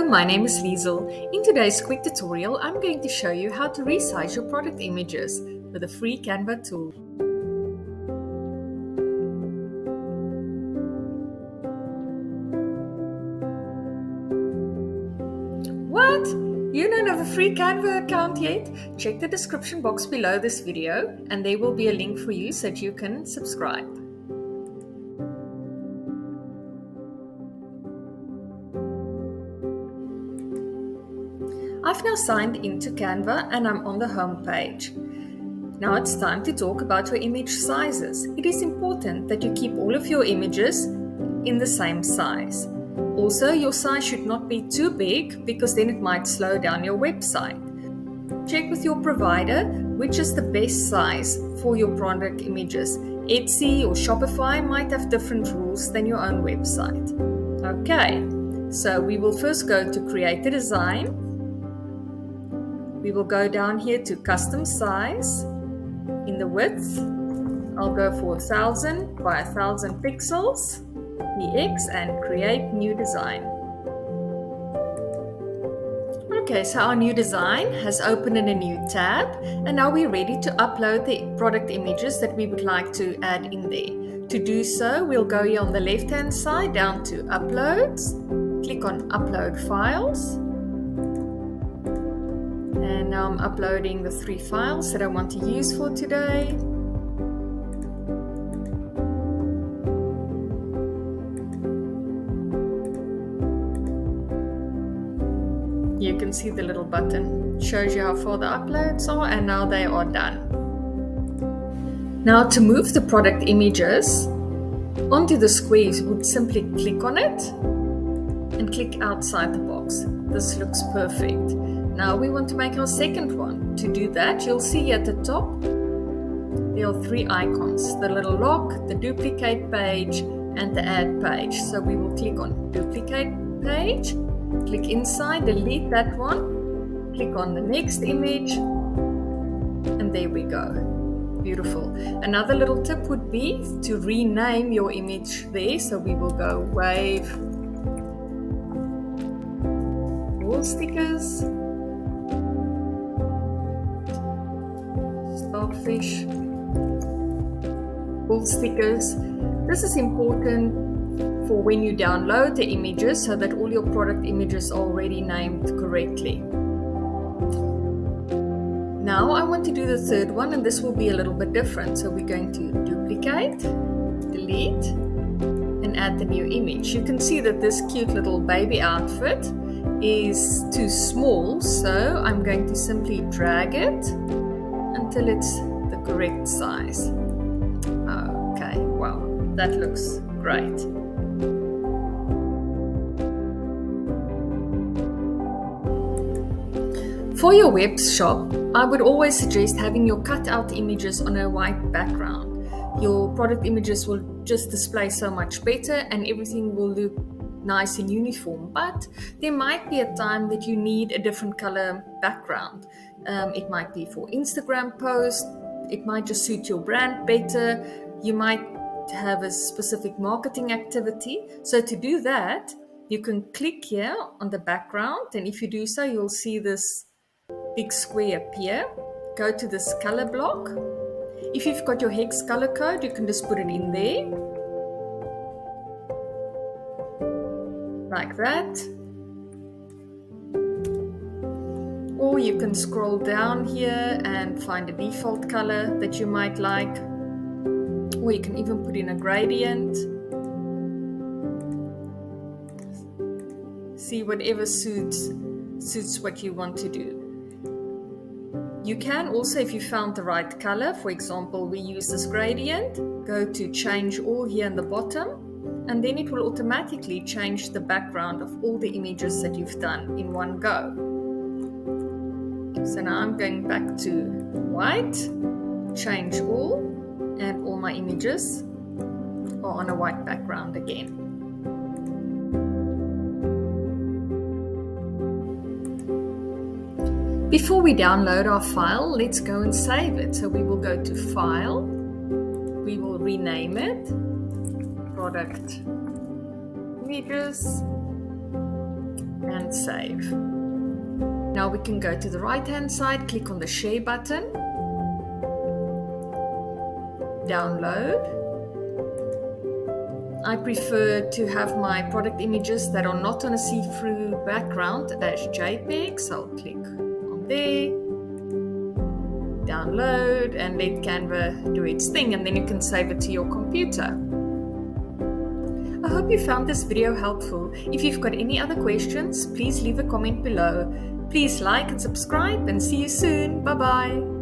my name is Liesel. In today's quick tutorial, I'm going to show you how to resize your product images with a free Canva tool. What? You don't have a free Canva account yet? Check the description box below this video and there will be a link for you so that you can subscribe. I've now signed into Canva and I'm on the home page. Now it's time to talk about your image sizes. It is important that you keep all of your images in the same size. Also, your size should not be too big because then it might slow down your website. Check with your provider which is the best size for your product images. Etsy or Shopify might have different rules than your own website. Okay, so we will first go to create a design. We will go down here to custom size. In the width, I'll go for 1000 by 1000 pixels, px, and create new design. Okay, so our new design has opened in a new tab, and now we're ready to upload the product images that we would like to add in there. To do so, we'll go here on the left-hand side down to Uploads, click on Upload Files. And now I'm uploading the 3 files that I want to use for today. You can see the little button shows you how far the uploads are, and now they are done. Now to move the product images onto the square, you would simply click on it and click outside the box. This looks perfect. Now we want to make our second one. To do that, you'll see at the top, there are 3 icons, the little lock, the duplicate page, and the add page. So we will click on duplicate page, click inside, delete that one, click on the next image, and there we go. Beautiful. Another little tip would be to rename your image there. So we will go wave, wall stickers, starfish, wall stickers. This is important for when you download the images so that all your product images are already named correctly. Now I want to do the third one, and this will be a little bit different. So we're going to duplicate, delete, and add the new image. You can see that this cute little baby outfit is too small, so I'm going to simply drag it until it's the correct size. Okay, wow, that looks great. For your web shop, I would always suggest having your cutout images on a white background. Your product images will just display so much better and everything will look nice and uniform, but there might be a time that you need a different color background. It might be for Instagram posts, it might just suit your brand better, you might have a specific marketing activity. So to do that, you can click here on the background, and if you do so, you'll see this big square appear. Go to this color block. If you've got your hex color code, you can just put it in there. Like that. Or you can scroll down here and find a default color that you might like. Or you can even put in a gradient. See, whatever suits what you want to do. You can also, if you found the right color, for example, we use this gradient, go to change all here in the bottom, and then it will automatically change the background of all the images that you've done in one go. So now I'm going back to white, change all, and all my images are on a white background again. Before we download our file, let's go and save it. So we will go to File, we will rename it, Product Images, and save. Now we can go to the right-hand side, click on the share button, download. I prefer to have my product images that are not on a see-through background as JPEG, so I'll click on there, download, and let Canva do its thing, and then you can save it to your computer. I hope you found this video helpful. If you've got any other questions, please leave a comment below. Please like and subscribe, and see you soon. Bye-bye.